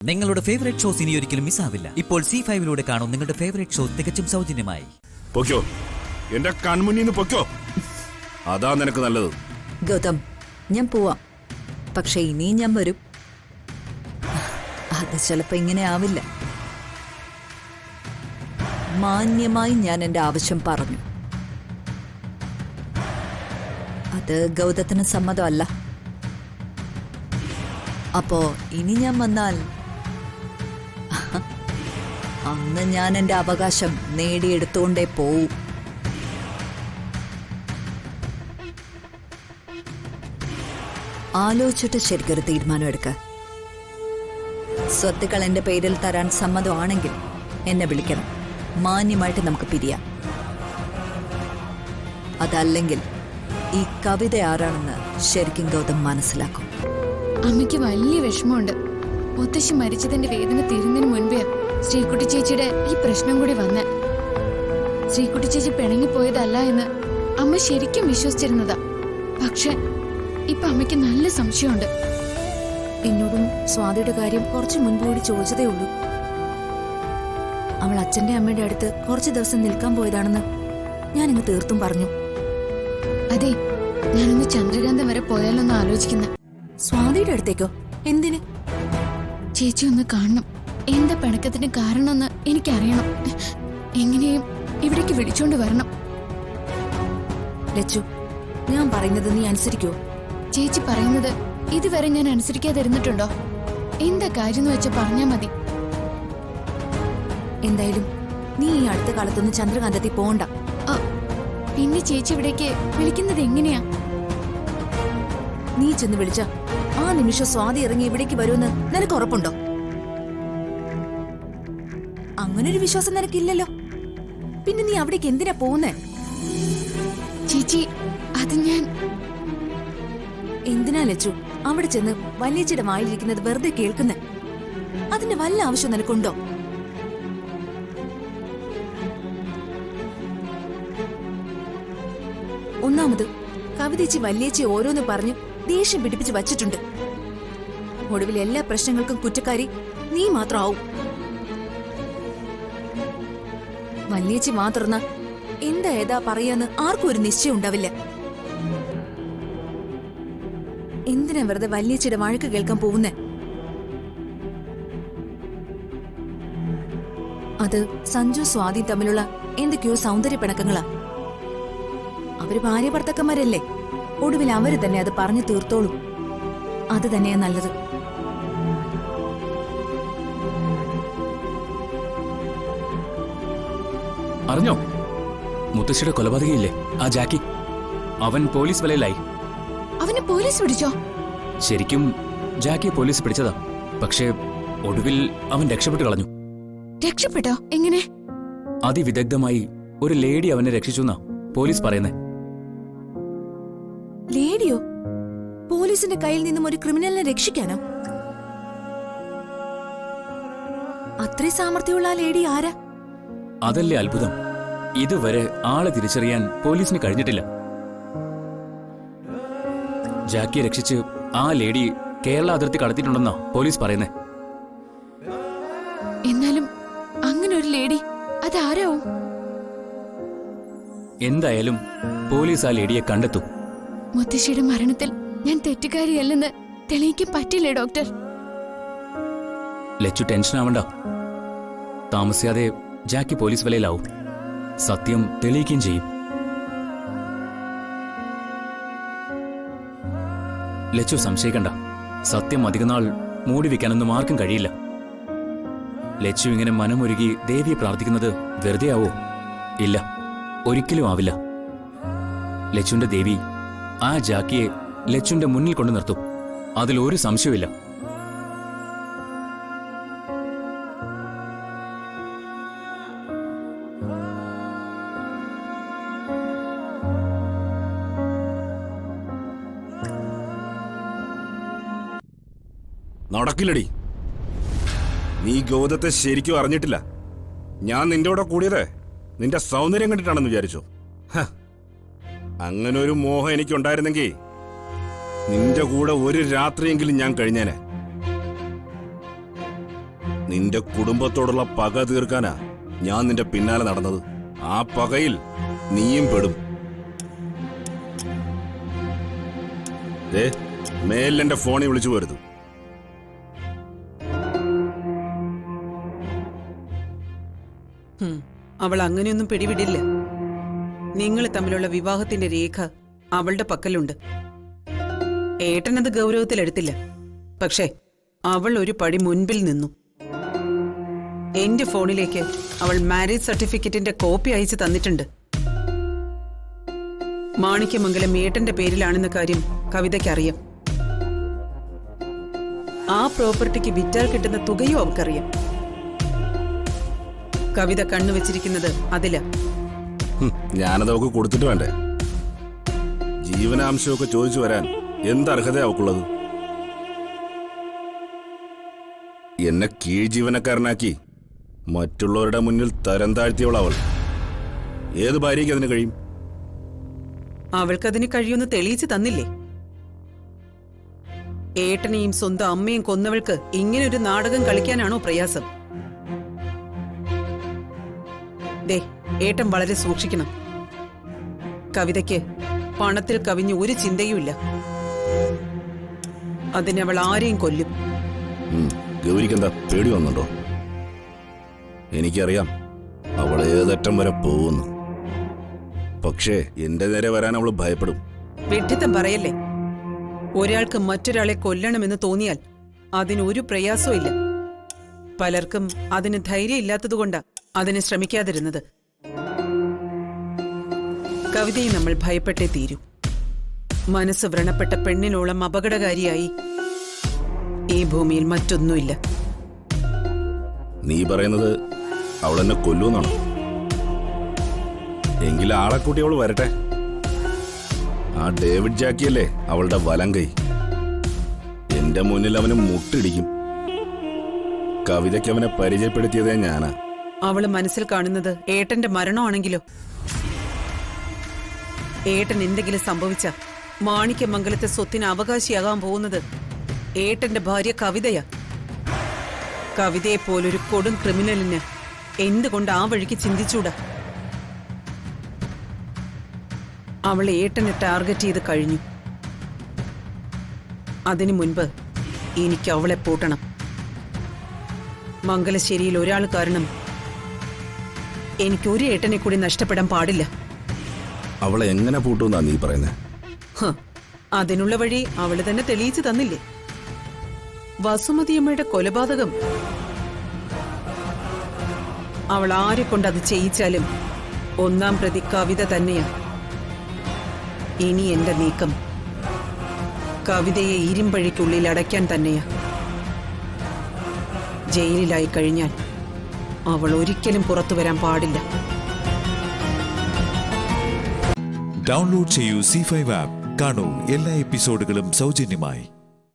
നിങ്ങളുടെ favourite shows ഇനി ഒരിക്കലും മിസ്സാവില്ല. ഇപ്പോൾ C5 കാണും നിങ്ങളുടെ ഫേവറേറ്റ് ഷോ തികച്ചും സൗജന്യമായി. പൊക്കോ, എന്റെ കൺമുന്നിൽ നിന്ന് പൊക്കോ. അതാ നിനക്ക് നല്ലത്. ഗൗതം, ഞാൻ പോവാം. പക്ഷെ ഇനിയും ഞാൻ വരും. അത് ചിലപ്പോ ഇങ്ങനെ ആവില്ല. മാന്യമായി ഞാൻ എന്റെ ആവശ്യം പറഞ്ഞു. അത് ഗൗതത്തിന് സമ്മതമല്ല. അപ്പോ ഇനി ഞാൻ വന്നാൽ അന്ന് ഞാൻ എന്റെ അവകാശം നേടിയെടുത്തോണ്ടേ പോവും. ആലോചിച്ചിട്ട് ശരിക്കൊരു തീരുമാനം എടുക്ക. സ്വത്തുക്കൾ എന്റെ പേരിൽ തരാൻ സമ്മതമാണെങ്കിൽ എന്നെ വിളിക്കണം. മാന്യമായിട്ട് നമുക്ക് പിരിയാം. അതല്ലെങ്കിൽ ഈ കവിത ആരാണെന്ന് ശരിക്കും ഗൗതം മനസ്സിലാക്കും. അമ്മയ്ക്ക് വലിയ വിഷമമുണ്ട്. മുത്തശ്ശി മരിച്ചതിന്റെ വേദന തീരുന്നതിന് മുൻപേ ശ്രീകുട്ടി ചേച്ചിയുടെ ഈ പ്രശ്നം കൂടി വന്നേ. ശ്രീകുട്ടി ചേച്ചി പിണങ്ങിപ്പോയതല്ല എന്ന് അമ്മ ശരിക്കും വിശ്വസിച്ചിരുന്നതാ. പക്ഷെ ഇപ്പൊ അമ്മയ്ക്ക് നല്ല സംശയമുണ്ട്. എന്നോടും സ്വാതിയുടെ കാര്യം കുറച്ചു മുൻപ് കൂടി ചോദിച്ചതേ ഉള്ളൂ. അവൾ അച്ഛന്റെ അമ്മയുടെ അടുത്ത് കുറച്ചു ദിവസം നിൽക്കാൻ പോയതാണെന്ന് ഞാനിങ്ങ് തീർത്തും പറഞ്ഞു. അതെ, ഞാനൊന്ന് ചന്ദ്രകാന്തം വരെ പോയാലൊന്ന് ആലോചിക്കുന്ന. സ്വാതിയുടെ അടുത്തേക്കോ? എന്തിന്? ചേച്ചി ഒന്ന് കാണണം. എന്താ പിണക്കത്തിന് കാരണമെന്ന് എനിക്കറിയണം. എങ്ങനെയും ഇവിടേക്ക് വിളിച്ചോണ്ട് വരണം. ലച്ചു, ഞാൻ പറയുന്നത് നീ അനുസരിക്കോ? ചേച്ചി പറയുന്നത് ഇതുവരെ ഞാൻ അനുസരിക്കാതിരുന്നിട്ടുണ്ടോ? എന്താ കാര്യം എന്ന് വെച്ചാൽ പറഞ്ഞാ മതി. എന്തായാലും നീ ഈ അടുത്ത കാലത്തൊന്നും ചന്ദ്രകാന്തത്തിൽ പോണ്ട. പിന്നെ ചേച്ചി ഇവിടേക്ക് വിളിക്കുന്നത് എങ്ങനെയാ? നീ ചെന്ന് വിളിച്ച ആ നിമിഷം സ്വാതി ഇറങ്ങി ഇവിടേക്ക് വരുമെന്ന് നിനക്ക് ഉറപ്പുണ്ടോ? അങ്ങനൊരു വിശ്വാസം നിനക്കില്ലല്ലോ. പിന്നെ നീ അവിടേക്ക് എന്തിനാ പോകുന്നേ? ചേച്ചി, അത് ഞാൻ എന്തിനാ ലച്ചു അവിടെ ചെന്ന് വല്യച്ചിയുടെ വായിലിരിക്കുന്നത് വെറുതെ കേൾക്കുന്നേ? അതിന്റെ വല്ല ആവശ്യം നിനക്കുണ്ടോ? ഒന്നാമത് കവിതേച്ചി വല്യേച്ചി ഓരോന്ന് പറഞ്ഞു ദേഷ്യം പിടിപ്പിച്ച് വച്ചിട്ടുണ്ട്. ഒടുവിൽ എല്ലാ പ്രശ്നങ്ങൾക്കും കുറ്റക്കാരി നീ മാത്രമാവും. വല്യേച്ചി മാത്രന്ന എന്താ ഏതാ പറയാന്ന് ആർക്കും ഒരു നിശ്ചയം ഉണ്ടാവില്ല. എന്തിനാ വെറുതെ വല്യേച്ചിയുടെ വഴക്ക് കേൾക്കാൻ പോകുന്നേ? അത് സഞ്ജു സ്വാതി തമ്മിലുള്ള എന്തൊക്കെയോ സൗന്ദര്യ പിണക്കങ്ങളാ. അവര് ഭാര്യ ഭർത്താക്കന്മാരല്ലേ. ഒടുവിൽ അവര് തന്നെ അത് പറഞ്ഞു തീർത്തോളും. അത് തന്നെയാ നല്ലത്. അറിഞ്ഞോ, മുത്തശ്ശിയുടെ കൊലപാതകയില്ലേ ആ ജാക്കി? അവൻ പോലീസ് വലയിലായി. അവനെ പോലീസ് പിടിച്ചോ? ശരിക്കും ജാക്കിയെ പോലീസ് പിടിച്ചതാ. പക്ഷേ ഒടുവിൽ അവൻ രക്ഷപ്പെട്ടു കളഞ്ഞു. രക്ഷപ്പെട്ടോ? എങ്ങനെ? അതിവിദഗ്ധമായി ഒരു ലേഡി അവനെ രക്ഷിച്ചുന്നാ പോലീസ് പറയുന്നേ. ലേഡിയോ? പോലീസിന്റെ കയ്യിൽ നിന്നും ഒരു ക്രിമിനലിനെ രക്ഷിക്കാനോ? അത്രയും സാമർത്ഥ്യമുള്ള ആ ലേഡി ആരാ? അതല്ലേ അത്ഭുതം. ഇതുവരെ ആളെ തിരിച്ചറിയാൻ പോലീസിന് കഴിഞ്ഞിട്ടില്ല. ജാക്കിയെ രക്ഷിച്ച് ആ ലേഡി കേരള അതിർത്തി കടത്തിയിട്ടുണ്ടെന്നാ പോലീസ് പറയുന്നേ. എന്നാലും അങ്ങനെ ഒരു ലേഡി അതാരാവും? എന്തായാലും പോലീസ് ആ ലേഡിയെ കണ്ടെത്തും. മുത്തശ്ശിയുടെ മരണത്തിൽ ഞാൻ തെറ്റുകാരിയല്ലെന്ന് തെളിയിക്കാൻ പറ്റില്ലേ ഡോക്ടർ? ലച്ചു ടെൻഷൻ ആവണ്ട. താമസിയാതെ ജാക്കി പോലീസ് വലയിലാവും. സത്യം തെളിയിക്കുകയും ചെയ്യും. ലച്ചു സംശയിക്കണ്ട. സത്യം അധികനാൾ മൂടി വെക്കാനൊന്നും ആർക്കും കഴിയില്ല. ലച്ചു ഇങ്ങനെ മനമൊരുകി ദേവിയെ പ്രാർത്ഥിക്കുന്നത് വെറുതെ ആവോ? ഇല്ല, ഒരിക്കലും ആവില്ല. ലച്ചുവിന്റെ ദേവി ആ ജാക്കിയെ ലച്ചുവിന്റെ മുന്നിൽ കൊണ്ടു നിർത്തും. അതിലൊരു സംശയമില്ല. നടക്കില്ലടി. നീ ഗൗതത്തെ ശരിക്കും അറിഞ്ഞിട്ടില്ല. ഞാൻ നിന്റെ കൂടെ കൂടിയതേ നിന്റെ സൗന്ദര്യം കണ്ടിട്ടാണെന്ന് വിചാരിച്ചു. അങ്ങനെ ഒരു മോഹം എനിക്കുണ്ടായിരുന്നെങ്കിൽ നിന്റെ കൂടെ ഒരു രാത്രിയെങ്കിലും ഞാൻ കഴിഞ്ഞേനെ. നിന്റെ കുടുംബത്തോടുള്ള പക തീർക്കാനാ ഞാൻ നിന്റെ പിന്നാലെ നടന്നത്. ആ പകയിൽ നീയും പെടും. മേലെന്റെ ഫോണിൽ വിളിച്ചു പോരുത്. അവൾ അങ്ങനെയൊന്നും പിടിവിടില്ല. നിങ്ങൾ തമ്മിലുള്ള വിവാഹത്തിന്റെ രേഖ അവളുടെ പക്കലുണ്ട്. ഏട്ടനത് ഗൗരവത്തിലെടുത്തില്ല. പക്ഷേ അവൾ ഒരു പടി മുൻപിൽ നിന്നു. എന്റെ ഫോണിലേക്ക് അവൾ മാരേജ് സർട്ടിഫിക്കറ്റിന്റെ കോപ്പി അയച്ചു തന്നിട്ടുണ്ട്. മാണിക്യമംഗലം ഏട്ടന്റെ പേരിലാണെന്ന കാര്യം കവിതയ്ക്കറിയാം. ആ പ്രോപ്പർട്ടിക്ക് വിറ്റാൽ കിട്ടുന്ന തുകയും അവൾക്കറിയാം. കവിത കണ്ണുവെച്ചിരിക്കുന്നത് അതില. ഞാനത് അവൾക്ക് കൊടുത്തിട്ട് വേണ്ടേ? ജീവനാംശമൊക്കെ ചോദിച്ചു വരാൻ എന്തർഹത അവക്കുള്ളത്? എന്നെ കീഴ് ജീവനക്കാരനാക്കി മറ്റുള്ളവരുടെ മുന്നിൽ തരം താഴ്ത്തിയവളവൾ. ഏത് ഭാര്യയ്ക്ക് അതിന് കഴിയും? അവൾക്കതിന് കഴിയുമെന്ന് തെളിയിച്ചു തന്നില്ലേ? ഏട്ടനെയും സ്വന്തം അമ്മയും കൊന്നവൾക്ക് ഇങ്ങനൊരു നാടകം കളിക്കാനാണോ പ്രയാസം? ദേ, ഏട്ടൻ വളരെ സൂക്ഷിക്കണം. കവിതയ്ക്ക് പണത്തിൽ കവിഞ്ഞ് ഒരു ചിന്തയുമില്ല. അതിനവൾ ആരെയും കൊല്ലും. ഗൗരിക്കെന്താ പേടി വന്നുണ്ടോ? എനിക്കറിയാം അവൾ ഏതറ്റം വരെ പോകുന്നു. പക്ഷേ എന്റെ നേരെ വരാൻ അവൾ ഭയപ്പെടും. വെട്ടിത്തം പറയല്ലേ. ഒരാൾക്ക് മറ്റൊരാളെ കൊല്ലണമെന്ന് തോന്നിയാൽ അതിനൊരു പ്രയാസവും ഇല്ല. പലർക്കും അതിന് ധൈര്യം ഇല്ലാത്തതുകൊണ്ടാ അതിന് ശ്രമിക്കാതിരുന്നത്. കവിതയെ നമ്മൾ ഭയപ്പെട്ടേ തീരൂ. മനസ്സ് വ്രണപ്പെട്ട പെണ്ണിനോളം അപകടകാരിയായി ഈ ഭൂമിയിൽ മറ്റൊന്നുമില്ല. നീ പറയുന്നത് അവളെന്നെ കൊല്ലൂന്നാണോ? എങ്കിലും ആളെ കൂട്ടി അവൾ വരട്ടെ. ആ ഡേവിഡ് ജാക്കിയല്ലേ അവളുടെ വലം കൈ. എന്റെ മുന്നിൽ അവന് മുട്ടിടിക്കും. കവിതയ്ക്ക് അവനെ പരിചയപ്പെടുത്തിയതേ ഞാനാ. അവള് മനസ്സിൽ കാണുന്നത് ഏട്ടന്റെ മരണമാണെങ്കിലോ? ഏട്ടൻ എന്തെങ്കിലും സംഭവിച്ച മാണിക്യമംഗലത്തെ സ്വത്തിന് അവകാശിയാകാൻ പോകുന്നത് ഏട്ടന്റെ ഭാര്യ കവിതയാ. കവിതയെ പോലൊരു കൊടും ക്രിമിനലിന് എന്തുകൊണ്ട് ആ വഴിക്ക് ചിന്തിച്ചൂടാ? അവൾ ഏട്ടനെ ടാർഗറ്റ് ചെയ്ത് കഴിഞ്ഞു. അതിനു മുൻപ് എനിക്ക് അവളെ പൂട്ടണം. മംഗലശ്ശേരിയിൽ ഒരാൾ കാരണം എനിക്കൊരു ഏട്ടനെ കൂടി നഷ്ടപ്പെടാൻ പാടില്ല. അവളെ എങ്ങനെ പൂട്ടുമെന്നാ നീ പറയുന്നേ? അതിനുള്ള വഴി അവള് തന്നെ തെളിയിച്ചു തന്നില്ലേ? വസുമതിയമ്മയുടെ കൊലപാതകം അവൾ ആരെ കൊണ്ട് അത് ചെയ്യിച്ചാലും ഒന്നാം പ്രതി കവിത തന്നെയാ. ഇനി എന്റെ നീക്കം കവിതയെ ഇരുമ്പഴിക്കുള്ളിൽ അടയ്ക്കാൻ തന്നെയാ. ജയിലിലായി കഴിഞ്ഞാൽ അവൾ ഒരിക്കലും പുറത്തു വരാൻ പാടില്ല. ഡൗൺലോഡ് ചെയ്യൂ C5 ആപ്പ്. കാണൂ എല്ലാ എപ്പിസോഡുകളും സൗജന്യമായി.